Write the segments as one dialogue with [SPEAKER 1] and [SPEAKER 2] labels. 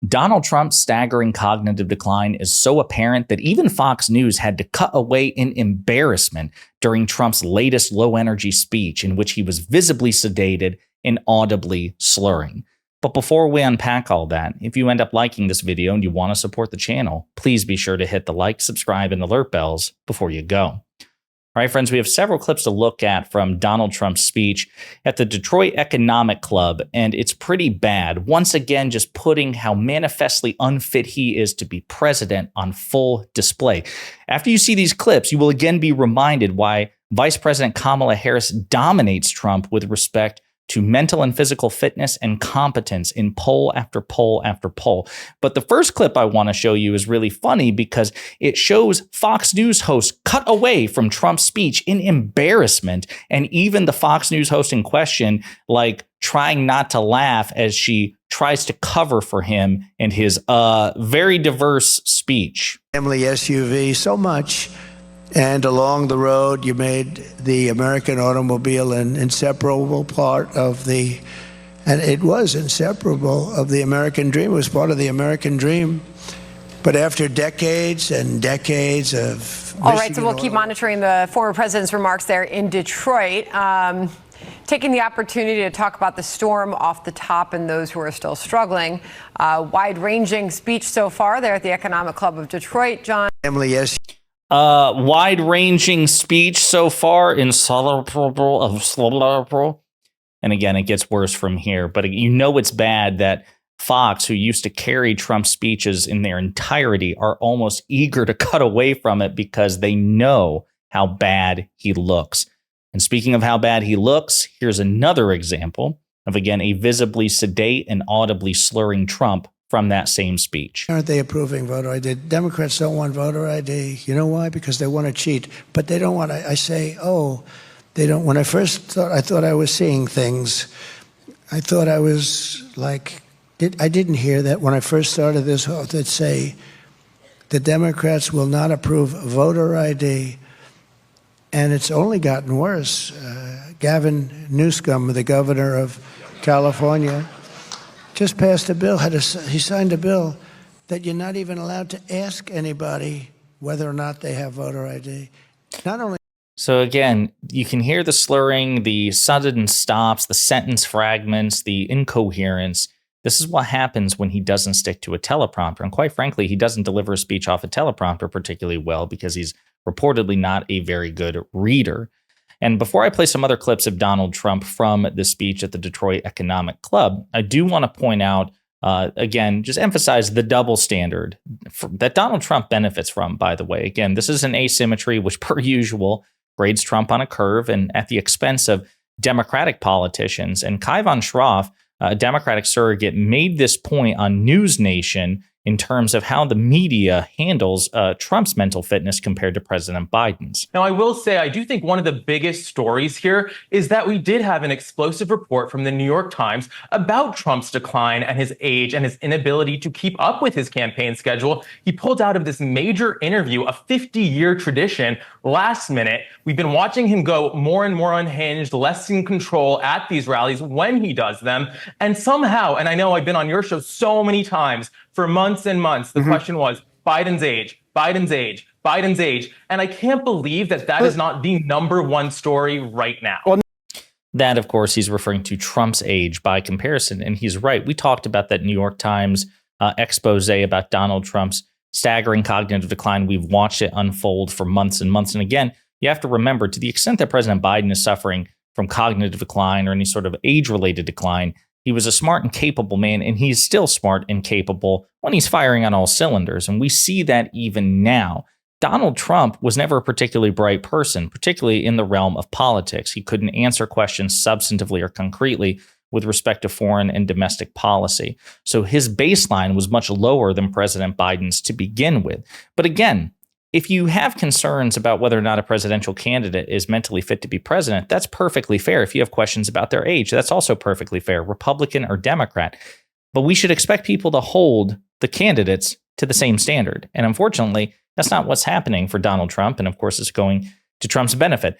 [SPEAKER 1] Donald Trump's staggering cognitive decline is so apparent that even Fox News had to cut away in embarrassment during Trump's latest low-energy speech, in which he was visibly sedated and audibly slurring. But before we unpack all that, if you end up liking this video and you want to support the channel, please be sure to hit the like, subscribe, and alert bells before you go. All right, friends, we have several clips to look at from Donald Trump's speech at the Detroit Economic Club, and it's pretty bad. Once again, just putting how manifestly unfit he is to be president on full display. After you see these clips, you will again be reminded why Vice President Kamala Harris dominates Trump with respect to mental and physical fitness and competence in poll after poll after poll. But the first clip I want to show you is really funny because it shows Fox News hosts cut away from Trump's speech in embarrassment, and even the Fox News host in question, like, trying not to laugh as she tries to cover for him and his very diverse speech.
[SPEAKER 2] Family SUV so much. And along the road, you made the American automobile an inseparable part of the, and it was inseparable of the American dream. It was part of the American dream. But after decades and decades of
[SPEAKER 3] All right, so we'll keep monitoring the former president's remarks there in Detroit. Taking the opportunity to talk about the storm off the top and those who are still struggling. Wide-ranging speech so far there at the Economic Club of Detroit, John.
[SPEAKER 2] Family SUV.
[SPEAKER 1] Wide-ranging speech so far in slurring. And again, it gets worse from here. But you know it's bad that Fox, who used to carry Trump's speeches in their entirety, are almost eager to cut away from it because they know how bad he looks. And speaking of how bad he looks, here's another example of, again, a visibly sedate and audibly slurring Trump from that same speech.
[SPEAKER 2] Aren't they approving voter ID? Democrats don't want voter ID. You know why? Because they want to cheat. But they don't want to. I say, oh, they don't. When I first thought, I thought I was seeing things. I thought I was like, I didn't hear that when I first started this, that say the Democrats will not approve voter ID. And it's only gotten worse. Gavin Newsom, the governor of California, just passed a bill, he signed a bill that you're not even allowed to ask anybody whether or not they have voter ID. Not only.
[SPEAKER 1] So again, you can hear the slurring, the sudden stops, the sentence fragments, the incoherence. This is what happens when he doesn't stick to a teleprompter. And quite frankly, he doesn't deliver a speech off a teleprompter particularly well because he's reportedly not a very good reader. And before I play some other clips of Donald Trump from the speech at the Detroit Economic Club, I do want to point out, again, just emphasize the double standard that Donald Trump benefits from, by the way. Again, this is an asymmetry which, per usual, grades Trump on a curve and at the expense of Democratic politicians. And Kai von Schroff, a Democratic surrogate, made this point on News Nation in terms of how the media handles Trump's mental fitness compared to President Biden's.
[SPEAKER 4] Now, I will say, I do think one of the biggest stories here is that we did have an explosive report from the New York Times about Trump's decline and his age and his inability to keep up with his campaign schedule. He pulled out of this major interview, a 50-year tradition, last minute. We've been watching him go more and more unhinged, less in control at these rallies when he does them. And somehow, and I know I've been on your show so many times, for months and months, the question was Biden's age, Biden's age, Biden's age. And I can't believe that that is not the number one story right now.
[SPEAKER 1] That, of course, he's referring to Trump's age by comparison. And he's right. We talked about that New York Times expose about Donald Trump's staggering cognitive decline. We've watched it unfold for months and months. And again, you have to remember, to the extent that President Biden is suffering from cognitive decline or any sort of age-related decline, he was a smart and capable man, and he's still smart and capable when he's firing on all cylinders. And we see that even now. Donald Trump was never a particularly bright person, particularly in the realm of politics. He couldn't answer questions substantively or concretely with respect to foreign and domestic policy. So his baseline was much lower than President Biden's to begin with. But again, if you have concerns about whether or not a presidential candidate is mentally fit to be president, that's perfectly fair. If you have questions about their age, that's also perfectly fair, Republican or Democrat. But we should expect people to hold the candidates to the same standard. And unfortunately, that's not what's happening for Donald Trump. And of course, it's going to Trump's benefit.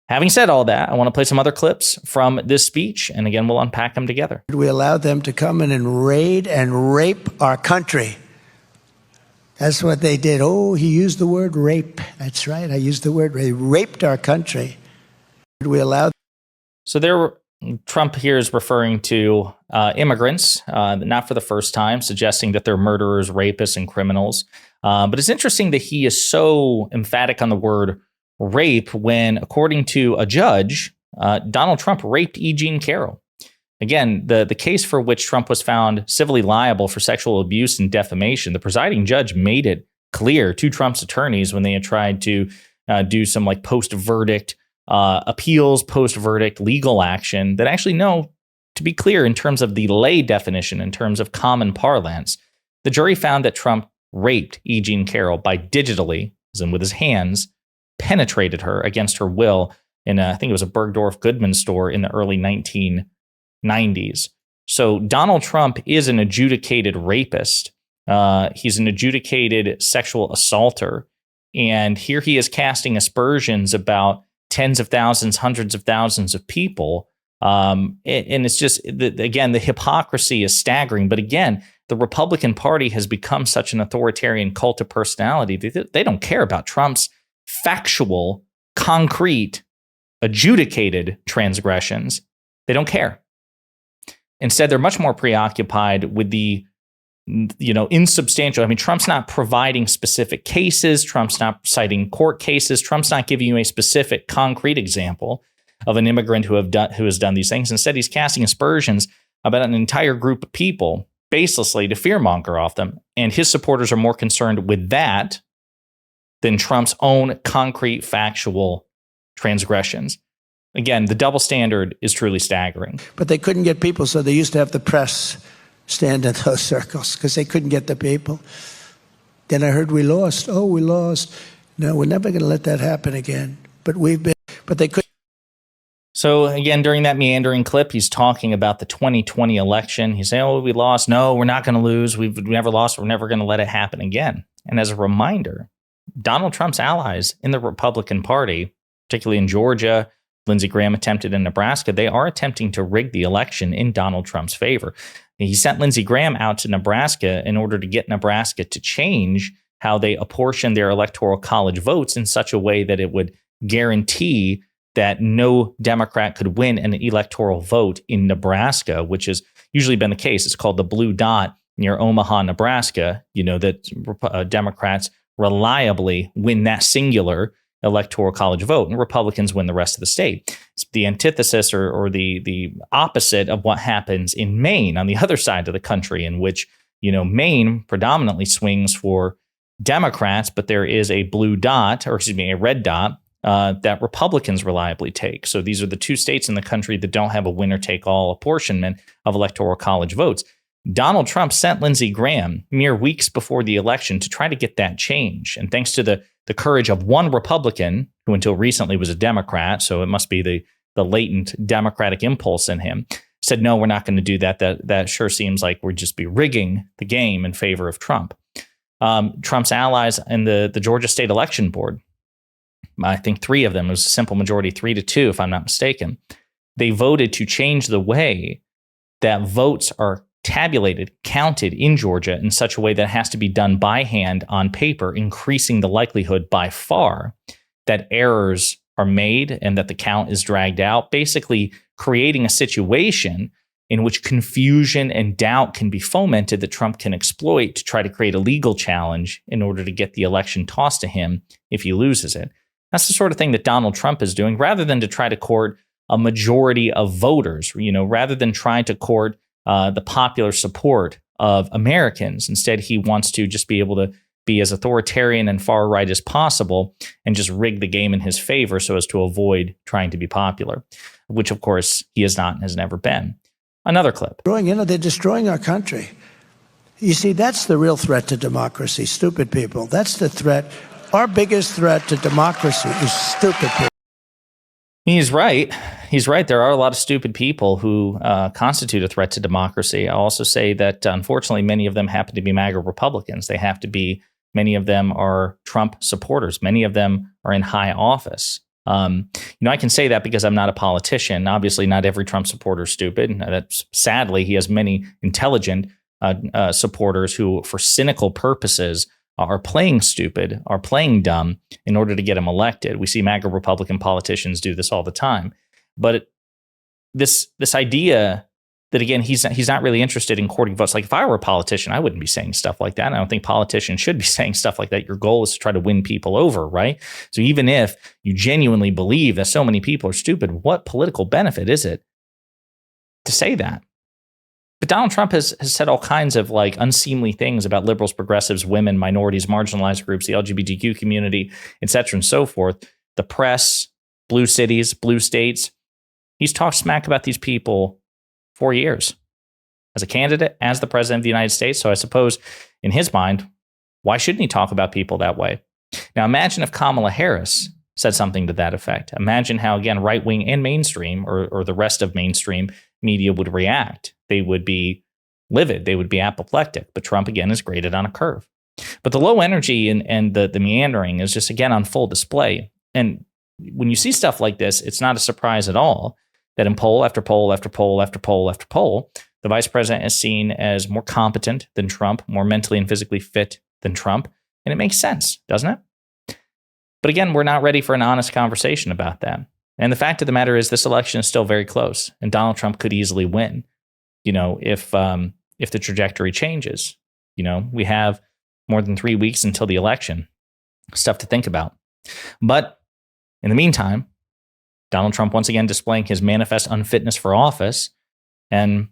[SPEAKER 1] Having said all that, I want to play some other clips from this speech. And again, we'll unpack them together.
[SPEAKER 2] We allowed them to come in and raid and rape our country. That's what they did. Oh, he used the word rape. That's right. I used the word rape. They raped our country. We allowed.
[SPEAKER 1] So Trump here is referring to immigrants, not for the first time, suggesting that they're murderers, rapists, and criminals. But it's interesting that he is so emphatic on the word rape when, according to a judge, Donald Trump raped E. Jean Carroll. Again, the case for which Trump was found civilly liable for sexual abuse and defamation, the presiding judge made it clear to Trump's attorneys when they had tried to do some like post-verdict appeals, post-verdict legal action that actually, no, to be clear, in terms of the lay definition, in terms of common parlance, the jury found that Trump raped E. Jean Carroll by digitally, as in with his hands, penetrated her against her will in I think it was a Bergdorf Goodman store in the early 1990s. So Donald Trump is an adjudicated rapist. He's an adjudicated sexual assaulter. And here he is casting aspersions about tens of thousands, hundreds of thousands of people. And it's just, again, the hypocrisy is staggering. But again, the Republican Party has become such an authoritarian cult of personality. They don't care about Trump's factual, concrete, adjudicated transgressions. They don't care. Instead, they're much more preoccupied with the, insubstantial. I mean, Trump's not providing specific cases. Trump's not citing court cases. Trump's not giving you a specific, concrete example of an immigrant who has done these things. Instead, he's casting aspersions about an entire group of people baselessly to fearmonger off them. And his supporters are more concerned with that than Trump's own concrete, factual transgressions. Again, the double standard is truly staggering.
[SPEAKER 2] But they couldn't get people, so they used to have the press stand in those circles because they couldn't get the people. Then I heard we lost. Oh, we lost. No, we're never going to let that happen again. But they could.
[SPEAKER 1] So again, during that meandering clip, he's talking about the 2020 election. He's saying, oh, we lost. No, we're not going to lose. We've never lost. We're never going to let it happen again. And as a reminder, Donald Trump's allies in the Republican Party, particularly in Georgia, Lindsey Graham attempted in Nebraska, they are attempting to rig the election in Donald Trump's favor. He sent Lindsey Graham out to Nebraska in order to get Nebraska to change how they apportion their electoral college votes in such a way that it would guarantee that no Democrat could win an electoral vote in Nebraska, which has usually been the case. It's called the blue dot near Omaha, Nebraska, that Democrats reliably win that singular electoral college vote, and Republicans win the rest of the state. It's the antithesis or the opposite of what happens in Maine on the other side of the country, in which, Maine predominantly swings for Democrats, but there is a a red dot that Republicans reliably take. So these are the two states in the country that don't have a winner-take-all apportionment of electoral college votes. Donald Trump sent Lindsey Graham mere weeks before the election to try to get that change. And thanks to the courage of one Republican, who until recently was a Democrat, so it must be the latent Democratic impulse in him, said, no, we're not going to do that. That sure seems like we'd just be rigging the game in favor of Trump. Trump's allies in the Georgia State Election Board, I think three of them, it was a simple majority, 3-2, if I'm not mistaken, they voted to change the way that votes are tabulated, counted in Georgia in such a way that it has to be done by hand on paper, increasing the likelihood by far that errors are made and that the count is dragged out, basically creating a situation in which confusion and doubt can be fomented that Trump can exploit to try to create a legal challenge in order to get the election tossed to him if he loses it. That's the sort of thing that Donald Trump is doing, rather than to try to court a majority of voters, rather than trying to court the popular support of Americans. Instead, he wants to just be able to be as authoritarian and far right as possible and just rig the game in his favor so as to avoid trying to be popular, which, of course, he is not and has never been. Another clip.
[SPEAKER 2] They're destroying our country. You see, that's the real threat to democracy, stupid people. That's the threat. Our biggest threat to democracy is stupid people.
[SPEAKER 1] He's right. He's right. There are a lot of stupid people who constitute a threat to democracy. I'll also say that, unfortunately, many of them happen to be MAGA Republicans. Many of them are Trump supporters. Many of them are in high office. I can say that because I'm not a politician. Obviously, not every Trump supporter is stupid. That's sadly, he has many intelligent supporters who, for cynical purposes, are playing stupid, are playing dumb in order to get him elected. We see MAGA Republican politicians do this all the time. But this idea that, again, he's not really interested in courting votes. Like, if I were a politician, I wouldn't be saying stuff like that. I don't think politicians should be saying stuff like that. Your goal is to try to win people over, right? So even if you genuinely believe that so many people are stupid, what political benefit is it to say that? But Donald Trump has said all kinds of like unseemly things about liberals, progressives, women, minorities, marginalized groups, the LGBTQ community, et cetera, and so forth. The press, blue cities, blue states. He's talked smack about these people for years as a candidate, as the president of the United States. So I suppose in his mind, why shouldn't he talk about people that way? Now, imagine if Kamala Harris said something to that effect. Imagine how, again, right wing and mainstream or the rest of mainstream media would react. They would be livid. They would be apoplectic. But Trump, again, is graded on a curve. But the low energy and the meandering is just, again, on full display. And when you see stuff like this, it's not a surprise at all that in poll after poll after poll after poll after poll, the vice president is seen as more competent than Trump, more mentally and physically fit than Trump. And it makes sense, doesn't it? But again, we're not ready for an honest conversation about that. And the fact of the matter is this election is still very close, and Donald Trump could easily win, if the trajectory changes. We have more than 3 weeks until the election. Stuff to think about. But in the meantime, Donald Trump once again displaying his manifest unfitness for office. And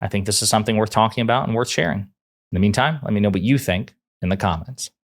[SPEAKER 1] I think this is something worth talking about and worth sharing. In the meantime, let me know what you think in the comments.